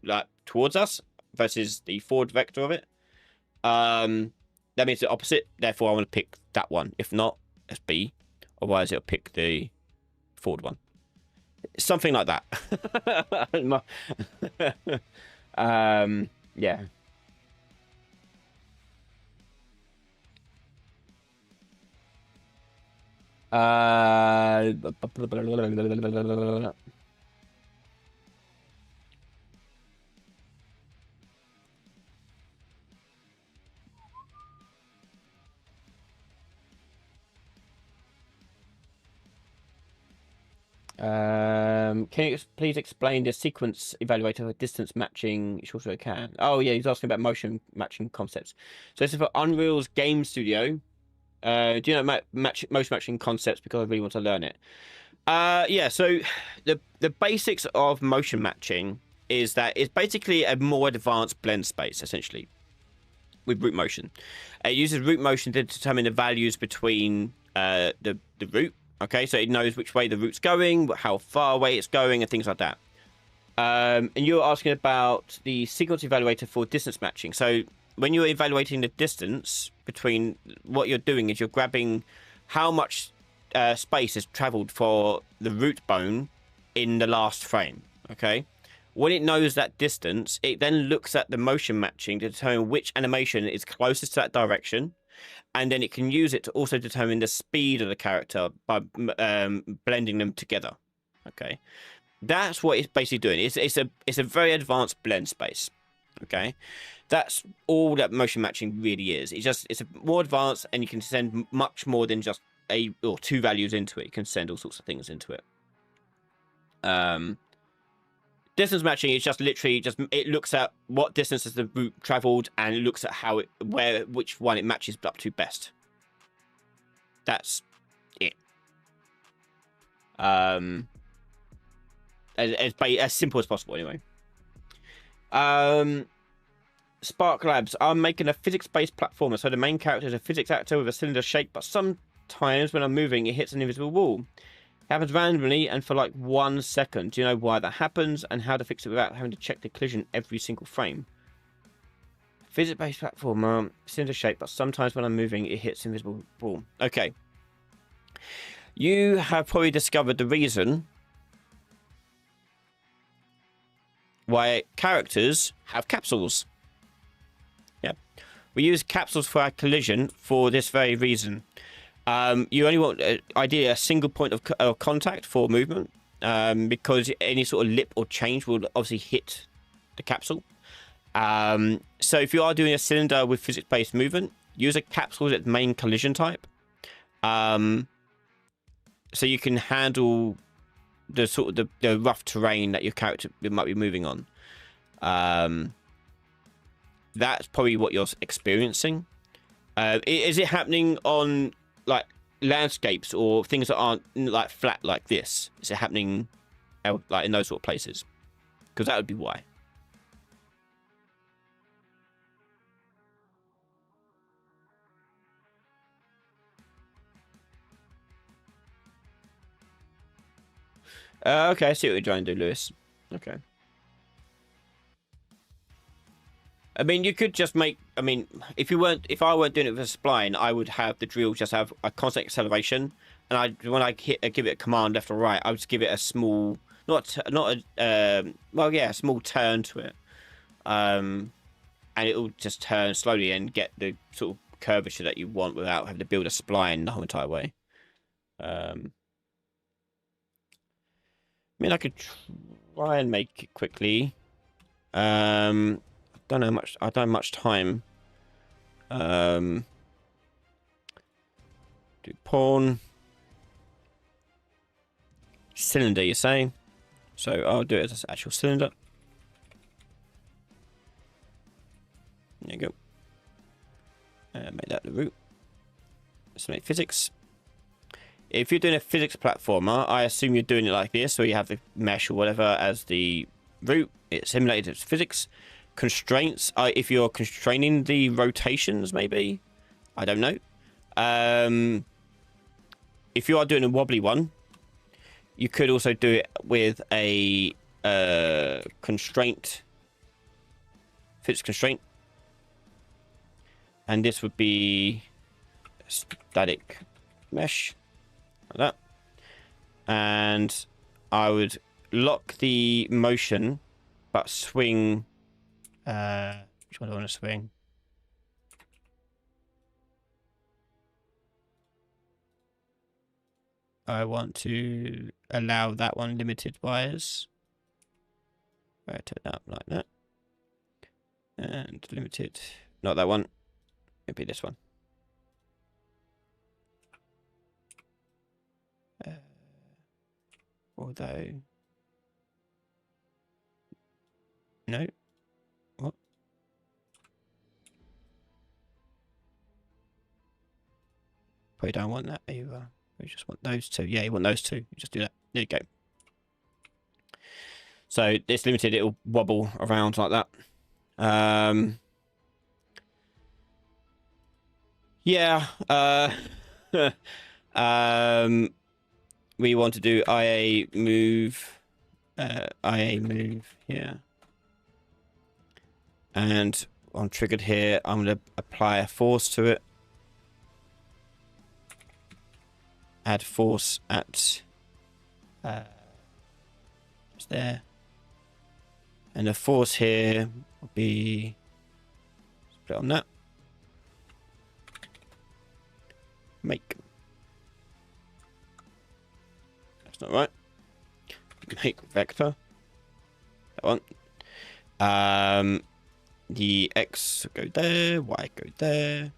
like towards us versus the forward vector of it, that means the opposite. Therefore, I want to pick that one. If not, it's B. Otherwise, it'll pick the forward one. Something like that. Yeah. Can you please explain the sequence evaluator for distance matching? Sure, I can. Oh yeah, he's asking about motion matching concepts. So this is for Unreal's Game Studio. Do you know motion matching concepts? Because I really want to learn it. Yeah. So the basics of motion matching is that it's basically a more advanced blend space, essentially, with root motion. It uses root motion to determine the values between the root. Okay, so it knows which way the route's going, how far away it's going, and things like that. And you're asking about the sequence evaluator for distance matching. So when you're evaluating the distance between, what you're doing is you're grabbing how much space has traveled for the root bone in the last frame. Okay, when it knows that distance, it then looks at the motion matching to determine which animation is closest to that direction. And then it can use it to also determine the speed of the character by blending them together. Okay, that's what it's basically doing. It's a very advanced blend space. Okay, that's all that motion matching really is. It's more advanced, and you can send much more than just a or two values into it. You can send all sorts of things into it. Distance matching is just literally it looks at what distance has the route traveled, and it looks at how which one it matches up to best. That's it. As simple as possible, anyway. Spark Labs. I'm making a physics-based platformer, so the main character is a physics actor with a cylinder shape, but sometimes when I'm moving, it hits an invisible wall. It happens randomly and for like 1 second. Do you know why that happens and how to fix it without having to check the collision every single frame? Physics-based platform, cylinder shape, but sometimes when I'm moving, it hits invisible wall. Okay. You have probably discovered the reason why characters have capsules. Yeah. We use capsules for our collision for this very reason. You only want, ideally, a single point of contact for movement, because any sort of lip or change will obviously hit the capsule. So if you are doing a cylinder with physics-based movement, use a capsule as its main collision type. So you can handle the sort of the rough terrain that your character might be moving on. That's probably what you're experiencing. Is it happening on like landscapes or things that aren't like flat like this? Is it happening like in those sort of places? Because that would be why. Okay, I see what you're trying to do, Lewis. Okay. I mean, you could just make. I mean, if I weren't doing it with a spline, I would have the drill just have a constant acceleration, and when I give it a command left or right, I would just give it a small, a small turn to it, and it'll just turn slowly and get the sort of curvature that you want without having to build a spline the whole entire way. I mean, I could try and make it quickly. I don't have much time. Do pawn cylinder, you say? So I'll do it as an actual cylinder. There you go. Make that the root. Let's make physics. If you're doing a physics platformer, I assume you're doing it like this, so you have the mesh or whatever as the root. It's simulated as physics. Constraints, if you're constraining the rotations, maybe. I don't know. If you are doing a wobbly one, you could also do it with a constraint, physics constraint. And this would be static mesh, like that. And I would lock the motion, but swing. Which one do I want to swing? I want to allow that one limited wires. Rotate it up like that. And limited, not that one. It'd be this one. Although, no. What? Probably don't want that either. We just want those two. Yeah, you want those two. You just do that. There you go. So it's limited. It'll wobble around like that. Yeah. We want to do IA move. IA move here. And on triggered here, I'm going to apply a force to it. Add force at just there. And the force here will be split on that. Make. That's not right. Make vector. That one. The X go there, Y go there.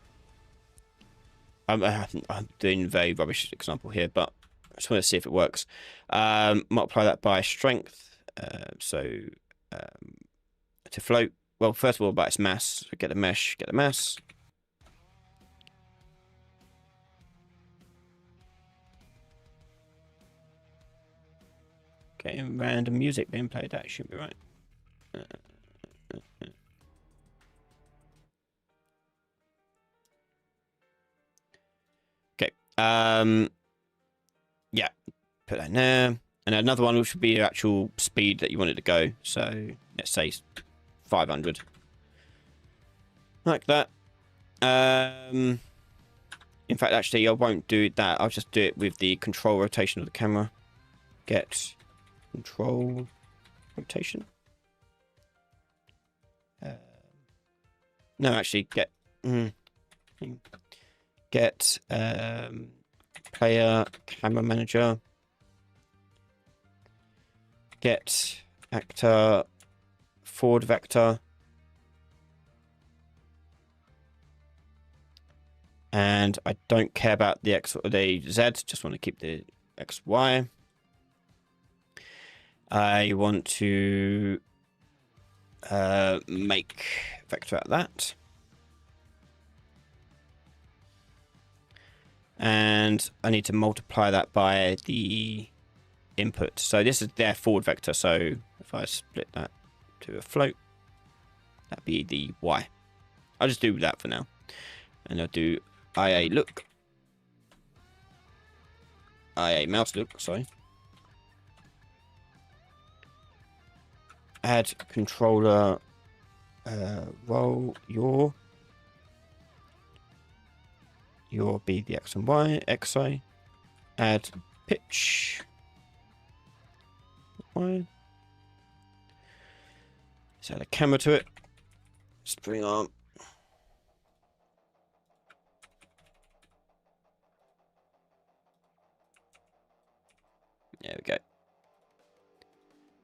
I'm doing a very rubbish example here, but I just want to see if it works. Multiply that by strength. To float. Well, first of all, by its mass. So get the mesh, get the mass. Getting random music being played. That should be right. Okay. Yeah. Put that in there. And another one which would be your actual speed that you wanted to go. So let's say 500. Like that. In fact, actually, I won't do that. I'll just do it with the control rotation of the camera. Get control rotation. No, actually, get player camera manager. Get actor forward vector. And I don't care about the X or the Z, just want to keep the X, Y. I want to make vector out of that. And I need to multiply that by the input. So this is their forward vector. So if I split that to a float, that'd be the Y. I'll just do that for now. And I'll do IA look. IA mouse look, sorry. Add controller roll your be the X and Y, XI, add pitch. Y. Let's add a camera to it. Spring arm. There we go.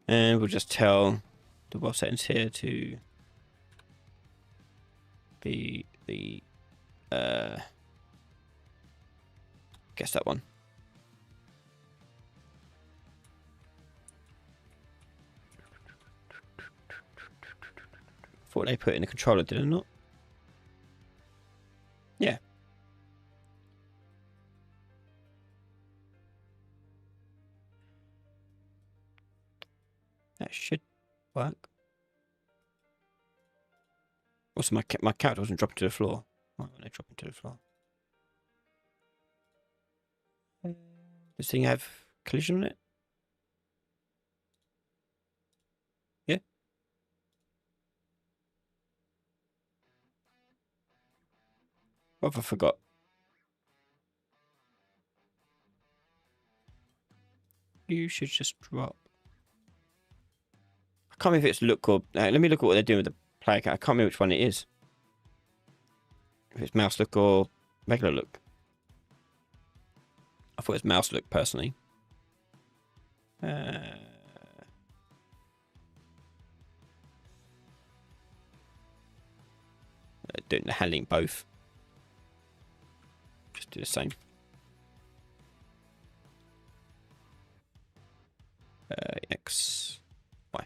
And we'll just tell the world settings here to be the guess that one. Thought they put it in the controller, did it not? Yeah. That should work. Also, my character wasn't dropping to the floor. Why won't they drop into the floor? Does this thing have collision on it? Yeah. What have I forgot? You should just drop. I can't remember if it's look or... let me look at what they're doing with the player count. I can't remember which one it is. If it's mouse look or regular look. I thought it was mouse look, personally. Doing the handling both. Just do the same. X, Y.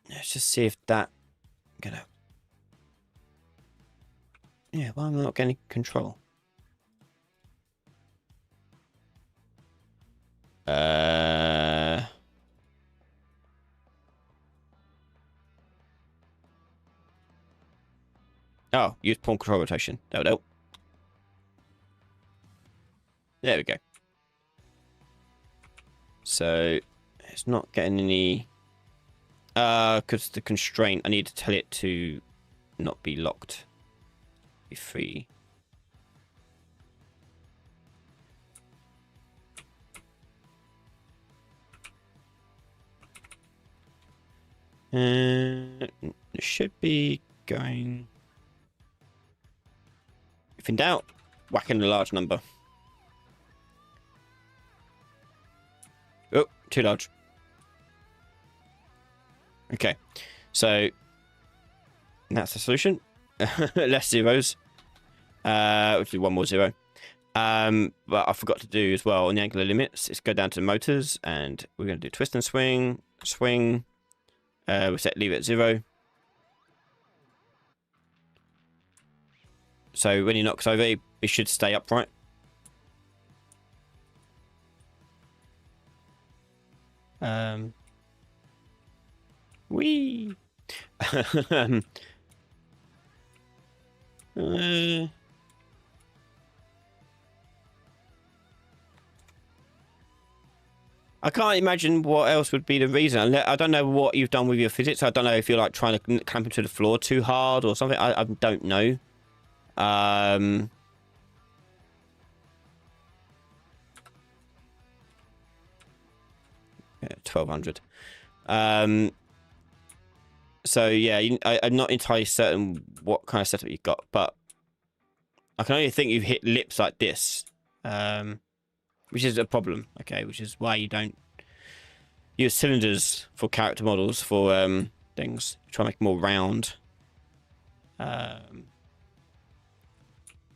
Let's just see if that gonna. Yeah, why am I not getting control? Oh, use pawn control rotation. That'll help. There we go. So it's not getting any. Because the constraint, I need to tell it to not be locked. Be free. It should be going. If in doubt, whack in a large number. Oh, too large. Okay, so that's the solution. Less zeros. Which is one more zero. But I forgot to do as well on the angular limits. Is go down to motors, and we're going to do twist and swing. Swing. We'll leave it at 0. So when he knocks over, it should stay upright. Whee! I can't imagine what else would be the reason. I don't know what you've done with your physics. I don't know if you're like trying to clamp into the floor too hard or something. I don't know. Yeah, 1200. So yeah, I'm not entirely certain what kind of setup you've got, but I can only think you've hit lips like this, which is a problem. Okay, which is why you don't use cylinders for character models for things. Try to make them more round.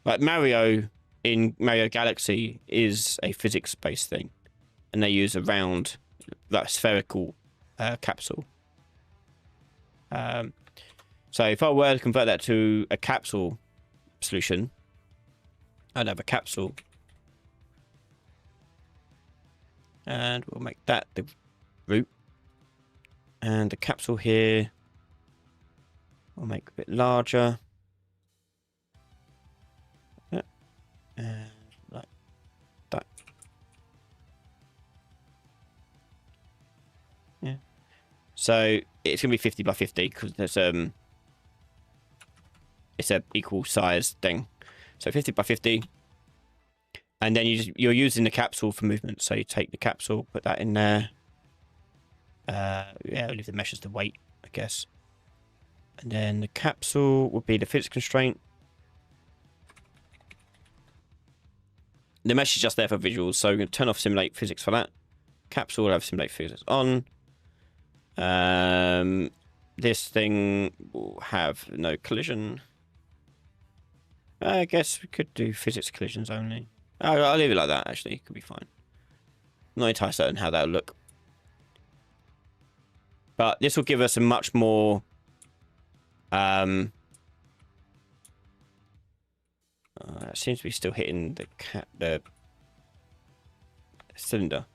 Like Mario in Mario Galaxy is a physics-based thing, and they use a round, that spherical capsule. So if I were to convert that to a capsule solution, I'd have a capsule, and we'll make that the root, and the capsule here we'll make a bit larger, and like that. Yeah. So it's going to be 50 by 50 because there's it's a equal size thing. So 50 by 50. And then you're using the capsule for movement. So you take the capsule, put that in there. Yeah, leave the mesh as the weight, I guess. And then the capsule would be the physics constraint. The mesh is just there for visuals, so we're going to turn off simulate physics for that. Capsule will have simulate physics on. This thing will have no collision. I guess we could do physics collisions only. I'll leave it like that, actually. It could be fine. I'm not entirely certain how that would look. But this will give us a much more... that seems to be still hitting the cylinder.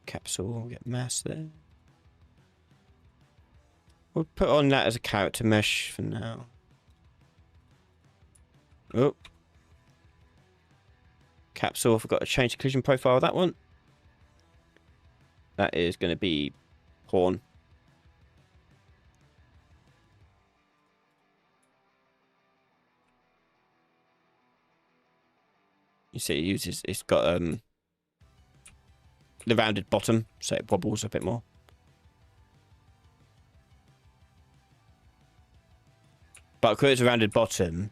Capsule, get mass there. We'll put on that as a character mesh for now. Oh. Capsule, I forgot to change the collision profile of that one. That is going to be pawn. You see it uses, it's got the rounded bottom, so it wobbles a bit more. But because it's a rounded bottom,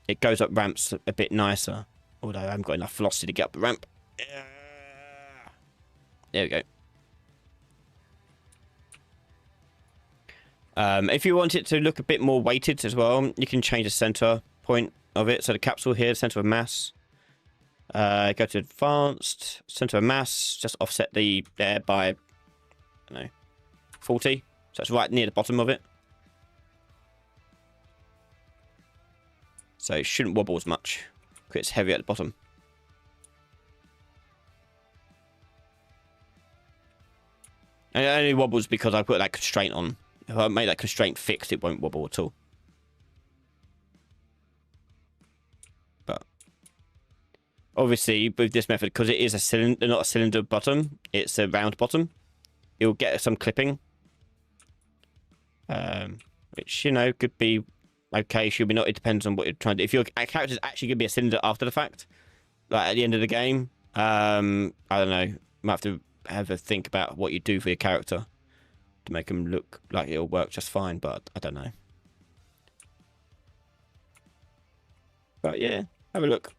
it goes up ramps a bit nicer. Although I haven't got enough velocity to get up the ramp. There we go. If you want it to look a bit more weighted as well, you can change the center point of it. So the capsule here, center of mass. Go to advanced, center of mass, just offset the there by, I don't know, 40. So it's right near the bottom of it. So it shouldn't wobble as much because it's heavy at the bottom. And it only wobbles because I put that constraint on. If I make that constraint fixed, it won't wobble at all. But obviously, with this method, because it is a cylinder, not a cylinder bottom, it's a round bottom, you'll get some clipping. Which, you know, could be okay, should be not. It depends on what you're trying to do. If your character is actually going to be a cylinder after the fact, like at the end of the game, I don't know. You might have to think about what you do for your character to make them look like it'll work just fine, but I don't know. But yeah, have a look.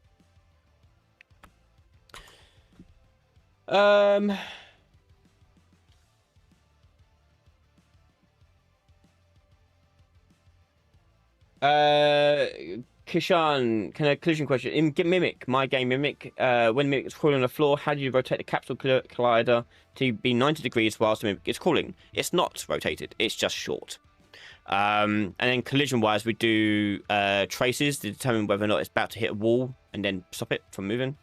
Kishan, can a collision question? In Mimic, my game Mimic, when Mimic is crawling on the floor, how do you rotate the capsule collider to be 90 degrees whilst the Mimic is crawling? It's not rotated, it's just short. And then collision-wise, we do traces to determine whether or not it's about to hit a wall and then stop it from moving.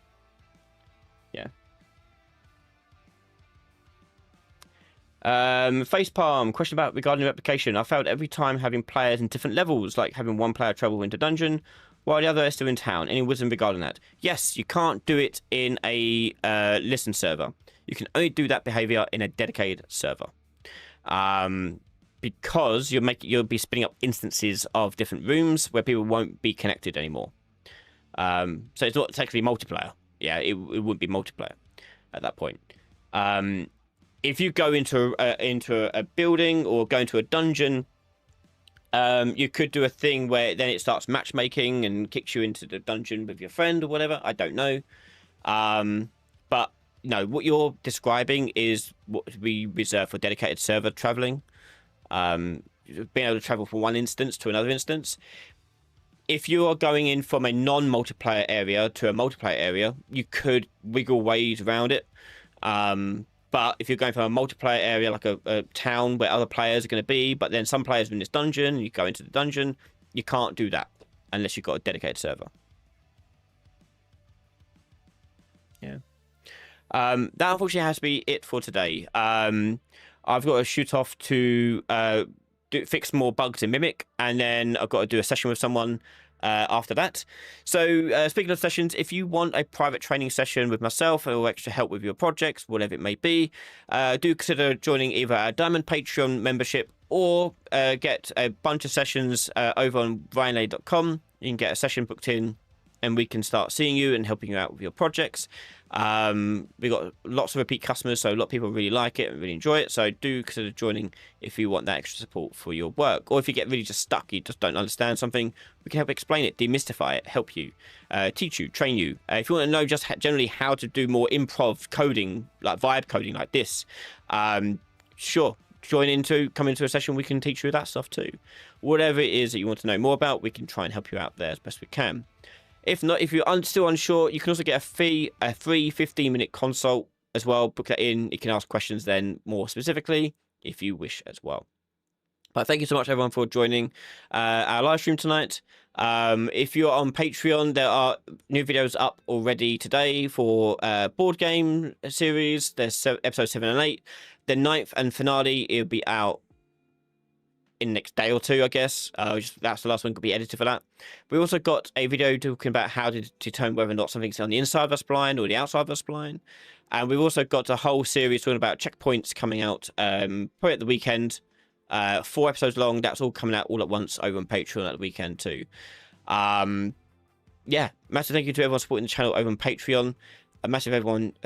Yeah. Facepalm, question about regarding replication. I found every time having players in different levels, like having one player travel into dungeon while the other is still in town. Any wisdom regarding that? Yes, you can't do it in a listen server. You can only do that behavior in a dedicated server. Because you'll be spinning up instances of different rooms where people won't be connected anymore. So it's not technically multiplayer. Yeah, it wouldn't be multiplayer at that point. If you go into a building or go into a dungeon, you could do a thing where then it starts matchmaking and kicks you into the dungeon with your friend or whatever. I don't know. But no, what you're describing is what we reserve for dedicated server traveling. Being able to travel from one instance to another instance. If you are going in from a non-multiplayer area to a multiplayer area, you could wiggle ways around it. But if you're going from a multiplayer area, like a town where other players are going to be, but then some players are in this dungeon, you go into the dungeon, you can't do that unless you've got a dedicated server. Yeah. That unfortunately has to be it for today. I've got to shoot off to fix more bugs in Mimic, and then I've got to do a session with someone after that. So speaking of sessions, if you want a private training session with myself or extra help with your projects, whatever it may be, do consider joining either our Diamond Patreon membership or get a bunch of sessions over on brianlay.com. You can get a session booked in and we can start seeing you and helping you out with your projects. We've got lots of repeat customers, so a lot of people really like it and really enjoy it. So do consider joining if you want that extra support for your work. Or if you get really just stuck, you just don't understand something, we can help explain it, demystify it, help you, teach you, train you. If you want to know just generally how to do more improv coding, like vibe coding like this, sure, come into a session, we can teach you that stuff too. Whatever it is that you want to know more about, we can try and help you out there as best we can. If not, if you're still unsure, you can also get a free 15-minute consult as well. Book that in. You can ask questions then more specifically if you wish as well. But thank you so much, everyone, for joining our live stream tonight. If you're on Patreon, there are new videos up already today for board game series. There's episodes 7 and 8. The 9th and finale, it'll be out in the next day or two, I guess. That's the last one, could be edited for that. We also got a video talking about how to determine whether or not something's on the inside of a spline or the outside of a spline. And we've also got a whole series talking about checkpoints coming out probably at the weekend. 4 episodes long. That's all coming out all at once over on Patreon at the weekend too. Yeah, massive thank you to everyone supporting the channel over on Patreon. A massive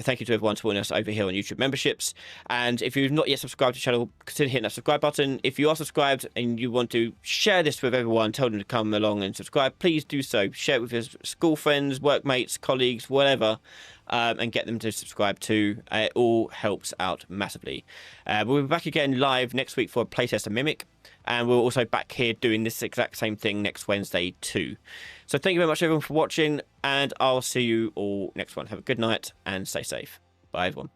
thank you to everyone supporting us over here on YouTube memberships. And if you've not yet subscribed to the channel, consider hitting that subscribe button. If you are subscribed and you want to share this with everyone, tell them to come along and subscribe, please do so. Share it with your school friends, workmates, colleagues, whatever, and get them to subscribe too. It all helps out massively. We'll be back again live next week for a playtest of Mimic. And we're also back here doing this exact same thing next Wednesday too. So thank you very much, everyone, for watching, and I'll see you all next one. Have a good night and stay safe. Bye, everyone.